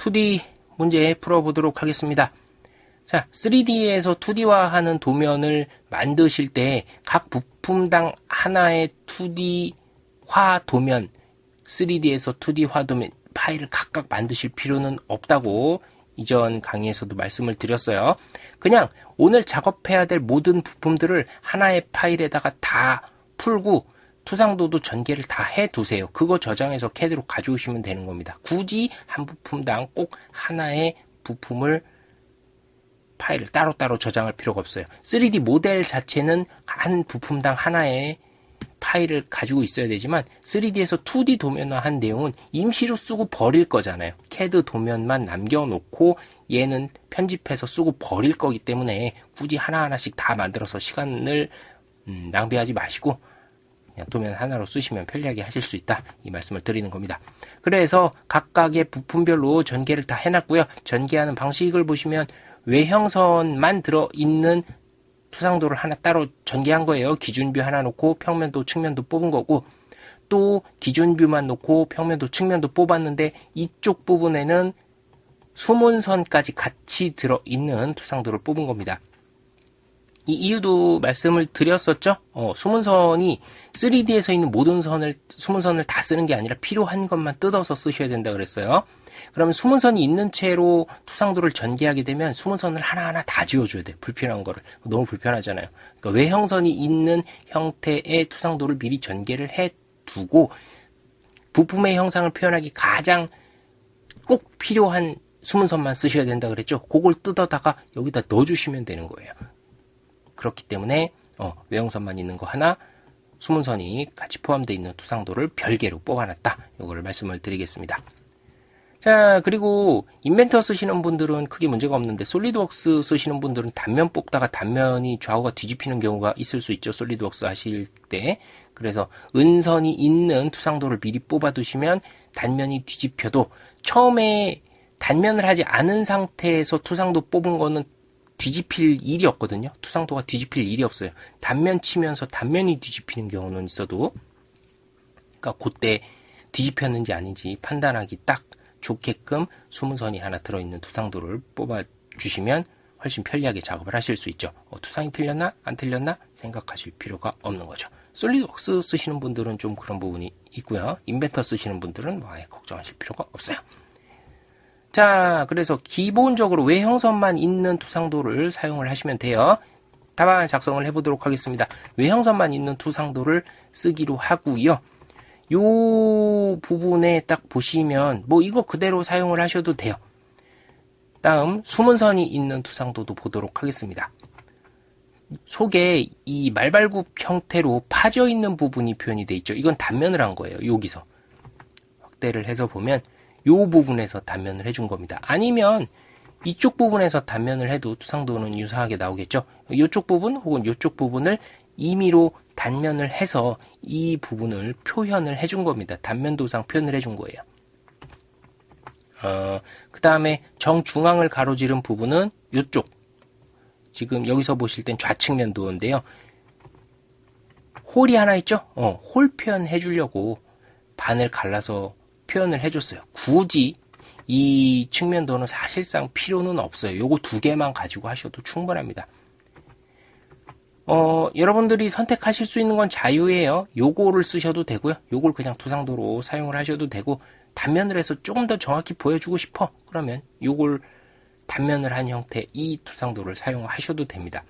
2D 문제 풀어보도록 하겠습니다. 자, 3D에서 2D화하는 도면을 만드실 때 각 부품당 하나의 2D화 도면, 3D에서 2D화 도면 파일을 각각 만드실 필요는 없다고 이전 강의에서도 말씀을 드렸어요. 그냥 오늘 작업해야 될 모든 부품들을 하나의 파일에다가 다 풀고 투상도도 전개를 다 해두세요. 그거 저장해서 CAD로 가져오시면 되는 겁니다. 굳이 한 부품당 꼭 하나의 부품을 파일을 따로따로 저장할 필요가 없어요. 3D 모델 자체는 한 부품당 하나의 파일을 가지고 있어야 되지만 3D에서 2D 도면화한 내용은 임시로 쓰고 버릴 거잖아요. CAD 도면만 남겨놓고 얘는 편집해서 쓰고 버릴 거기 때문에 굳이 하나하나씩 다 만들어서 시간을 낭비하지 마시고 그냥 도면 하나로 쓰시면 편리하게 하실 수 있다, 이 말씀을 드리는 겁니다. 그래서 각각의 부품별로 전개를 다 해놨고요. 전개하는 방식을 보시면 외형선만 들어있는 투상도를 하나 따로 전개한 거예요. 기준뷰 하나 놓고 평면도 측면도 뽑은 거고, 또 기준뷰만 놓고 평면도 측면도 뽑았는데 이쪽 부분에는 수문선까지 같이 들어있는 투상도를 뽑은 겁니다. 이 이유도 말씀을 드렸었죠. 수문선이 3D에서 있는 모든 수문선을 다 쓰는 게 아니라 필요한 것만 뜯어서 쓰셔야 된다 그랬어요. 그러면 수문선이 있는 채로 투상도를 전개하게 되면 수문선을 하나하나 다 지워줘야 돼. 불필요한 거를. 너무 불편하잖아요. 그러니까 외형선이 있는 형태의 투상도를 미리 전개를 해두고 부품의 형상을 표현하기 가장 꼭 필요한 수문선만 쓰셔야 된다 그랬죠. 그걸 뜯어다가 여기다 넣어주시면 되는 거예요. 그렇기 때문에 외형선만 있는 거 하나, 수문선이 같이 포함되어 있는 투상도를 별개로 뽑아놨다, 이거를 말씀을 드리겠습니다. 자, 그리고 인벤터 쓰시는 분들은 크게 문제가 없는데 솔리드웍스 쓰시는 분들은 단면 뽑다가 단면이 좌우가 뒤집히는 경우가 있을 수 있죠. 솔리드웍스 하실 때. 그래서 은선이 있는 투상도를 미리 뽑아 두시면 단면이 뒤집혀도 처음에 단면을 하지 않은 상태에서 투상도 뽑은 거는 뒤집힐 일이 없거든요. 투상도가 뒤집힐 일이 없어요. 단면 치면서 단면이 뒤집히는 경우는 있어도, 그러니까 그때 뒤집혔는지 아닌지 판단하기 딱 좋게끔 수문선이 하나 들어있는 투상도를 뽑아주시면 훨씬 편리하게 작업을 하실 수 있죠. 투상이 틀렸나? 안 틀렸나? 생각하실 필요가 없는 거죠. 솔리드웍스 쓰시는 분들은 좀 그런 부분이 있고요. 인벤터 쓰시는 분들은 아예 걱정하실 필요가 없어요. 자, 그래서 기본적으로 외형선만 있는 투상도를 사용을 하시면 돼요. 답안 작성을 해보도록 하겠습니다. 외형선만 있는 투상도를 쓰기로 하고요. 요 부분에 딱 보시면 이거 그대로 사용을 하셔도 돼요. 다음 수문선이 있는 투상도도 보도록 하겠습니다. 속에 이 말발굽 형태로 파져 있는 부분이 표현이 되어 있죠. 이건 단면을 한 거예요. 여기서 확대를 해서 보면 요 부분에서 단면을 해준 겁니다. 아니면 이쪽 부분에서 단면을 해도 투상도는 유사하게 나오겠죠. 이쪽 부분 혹은 이쪽 부분을 임의로 단면을 해서 이 부분을 표현을 해준 겁니다. 단면 도상 표현을 해준 거예요. 그 다음에 정중앙을 가로지른 부분은 이쪽, 지금 여기서 보실 땐 좌측면도인데요. 홀이 하나 있죠. 홀 표현해 주려고 반을 갈라서 표현을 해줬어요. 굳이 이 측면도는 사실상 필요는 없어요. 요거 두 개만 가지고 하셔도 충분합니다. 여러분들이 선택하실 수 있는 건 자유예요. 요거를 쓰셔도 되고요. 요걸 그냥 투상도로 사용을 하셔도 되고, 단면을 해서 조금 더 정확히 보여주고 싶어, 그러면 요걸 단면을 한 형태 이 투상도를 사용하셔도 됩니다.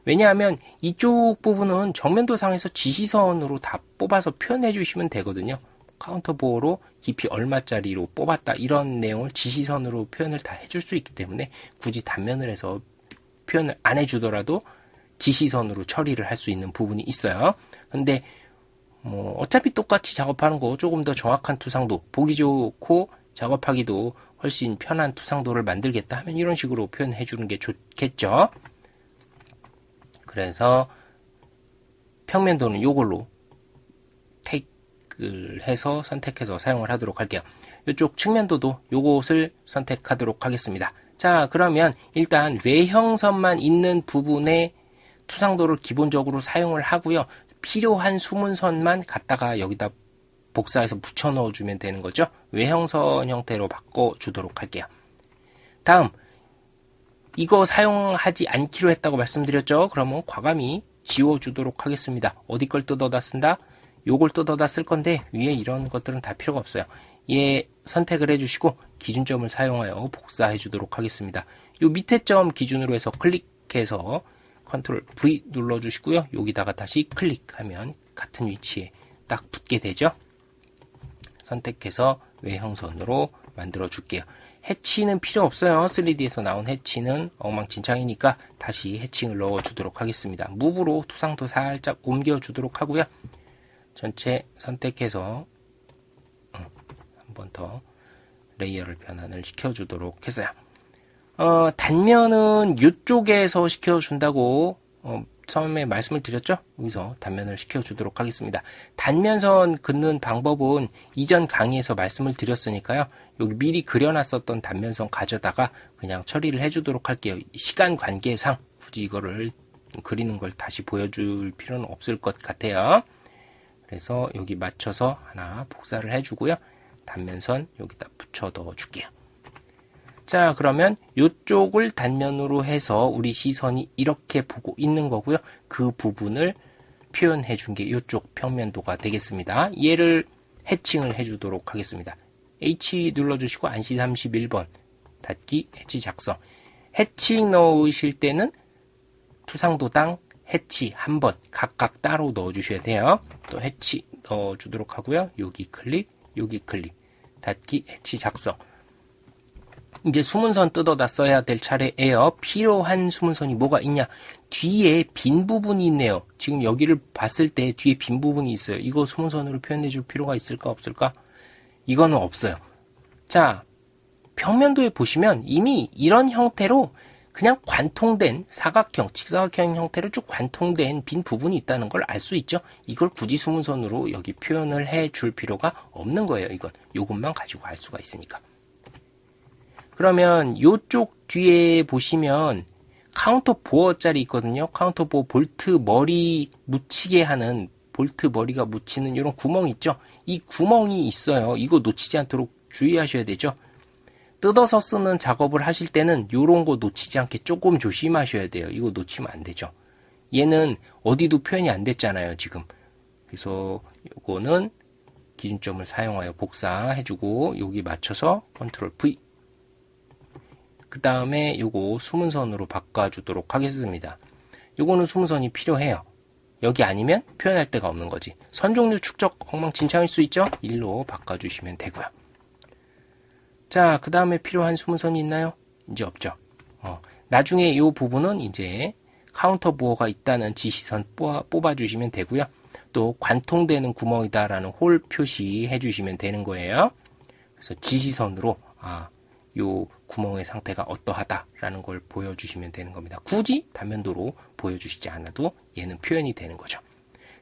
왜냐하면 이쪽 부분은 정면도상에서 지시선으로 다 뽑아서 표현해 주시면 되거든요. 카운터보어로 깊이 얼마짜리로 뽑았다, 이런 내용을 지시선으로 표현을 다 해줄 수 있기 때문에 굳이 단면을 해서 표현을 안 해주더라도 지시선으로 처리를 할 수 있는 부분이 있어요. 근데 어차피 똑같이 작업하는 거 조금 더 정확한 투상도, 보기 좋고 작업하기도 훨씬 편한 투상도를 만들겠다 하면 이런 식으로 표현해 주는 게 좋겠죠. 그래서 평면도는 요걸로 테이크를 해서 선택해서 사용을 하도록 할게요. 이쪽 측면도도 요것을 선택하도록 하겠습니다. 자, 그러면 일단 외형선만 있는 부분에 투상도를 기본적으로 사용을 하고요. 필요한 수문선만 갖다가 여기다 복사해서 붙여 넣어주면 되는 거죠. 외형선 형태로 바꿔주도록 할게요. 다음, 이거 사용하지 않기로 했다고 말씀드렸죠? 그러면 과감히 지워주도록 하겠습니다. 어디 걸 뜯어다 쓴다? 요걸 뜯어다 쓸 건데 위에 이런 것들은 다 필요가 없어요. 얘 선택을 해주시고 기준점을 사용하여 복사해 주도록 하겠습니다. 요 밑에 점 기준으로 해서 클릭해서 컨트롤 V 눌러주시고요. 여기다가 다시 클릭하면 같은 위치에 딱 붙게 되죠. 선택해서 외형선으로 만들어 줄게요. 해치는 필요 없어요. 3D에서 나온 해치는 엉망진창이니까 다시 해칭을 넣어 주도록 하겠습니다. 무브로 투상도 살짝 옮겨 주도록 하고요. 전체 선택해서 한 번 더 레이어를 변환을 시켜 주도록 했어요. 단면은 이쪽에서 시켜 준다고 처음에 말씀을 드렸죠? 여기서 단면을 시켜 주도록 하겠습니다. 단면선 긋는 방법은 이전 강의에서 말씀을 드렸으니까요. 여기 미리 그려놨었던 단면선 가져다가 그냥 처리를 해 주도록 할게요. 시간 관계상 굳이 이거를 그리는 걸 다시 보여줄 필요는 없을 것 같아요. 그래서 여기 맞춰서 하나 복사를 해주고요. 단면선 여기다 붙여 넣어 줄게요. 자, 그러면 이쪽을 단면으로 해서 우리 시선이 이렇게 보고 있는 거고요. 그 부분을 표현해 준 게 이쪽 평면도가 되겠습니다. 얘를 해칭을 해 주도록 하겠습니다. H 눌러주시고 안시 31번 닫기 해치 작성. 해칭 넣으실 때는 투상도당 해치 한 번 각각 따로 넣어 주셔야 돼요. 또 해치 넣어 주도록 하고요. 여기 클릭, 여기 클릭, 닫기, 해치 작성. 이제 수문선 뜯어다 써야 될 차례예요. 필요한 수문선이 뭐가 있냐? 뒤에 빈 부분이 있네요. 지금 여기를 봤을 때 뒤에 빈 부분이 있어요. 이거 수문선으로 표현해 줄 필요가 있을까 없을까? 이거는 없어요. 자, 평면도에 보시면 이미 이런 형태로 그냥 관통된 사각형, 직사각형 형태로 쭉 관통된 빈 부분이 있다는 걸 알 수 있죠. 이걸 굳이 수문선으로 여기 표현을 해 줄 필요가 없는 거예요. 이건 요것만 가지고 알 수가 있으니까. 그러면 요쪽 뒤에 보시면 카운터 보어 자리 있거든요. 카운터 보어 볼트 머리 묻히게 하는 볼트 머리가 묻히는 이런 구멍이 있죠. 이 구멍이 있어요. 이거 놓치지 않도록 주의하셔야 되죠. 뜯어서 쓰는 작업을 하실 때는 요런 거 놓치지 않게 조금 조심하셔야 돼요. 이거 놓치면 안 되죠. 얘는 어디도 표현이 안 됐잖아요, 지금. 그래서 요거는 기준점을 사용하여 복사해주고 여기 맞춰서 컨트롤 V. 그 다음에 요거 수문선으로 바꿔주도록 하겠습니다. 요거는 수문선이 필요해요. 여기 아니면 표현할 데가 없는 거지. 선 종류 축적 엉망진창일 수 있죠? 1로 바꿔주시면 되고요. 자, 그 다음에 필요한 수문선이 있나요? 이제 없죠. 나중에 이 부분은 이제 카운터 보어가 있다는 지시선 뽑아주시면 되고요. 또 관통되는 구멍이다라는 홀 표시해 주시면 되는 거예요. 그래서 지시선으로 요 구멍의 상태가 어떠하다라는 걸 보여주시면 되는 겁니다. 굳이 단면도로 보여주시지 않아도 얘는 표현이 되는 거죠.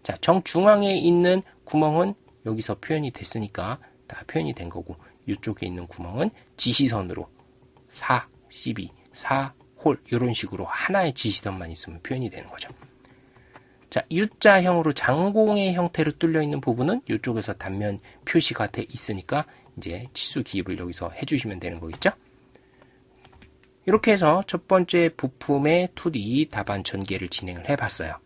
자, 정중앙에 있는 구멍은 여기서 표현이 됐으니까 다 표현이 된 거고 이쪽에 있는 구멍은 지시선으로 4, 12, 4, 홀 이런 식으로 하나의 지시선만 있으면 표현이 되는 거죠. 자, U자형으로 장공의 형태로 뚫려 있는 부분은 이쪽에서 단면 표시가 돼 있으니까 이제 치수 기입을 여기서 해주시면 되는 거겠죠. 이렇게 해서 첫 번째 부품의 2D 답안 전개를 진행을 해봤어요.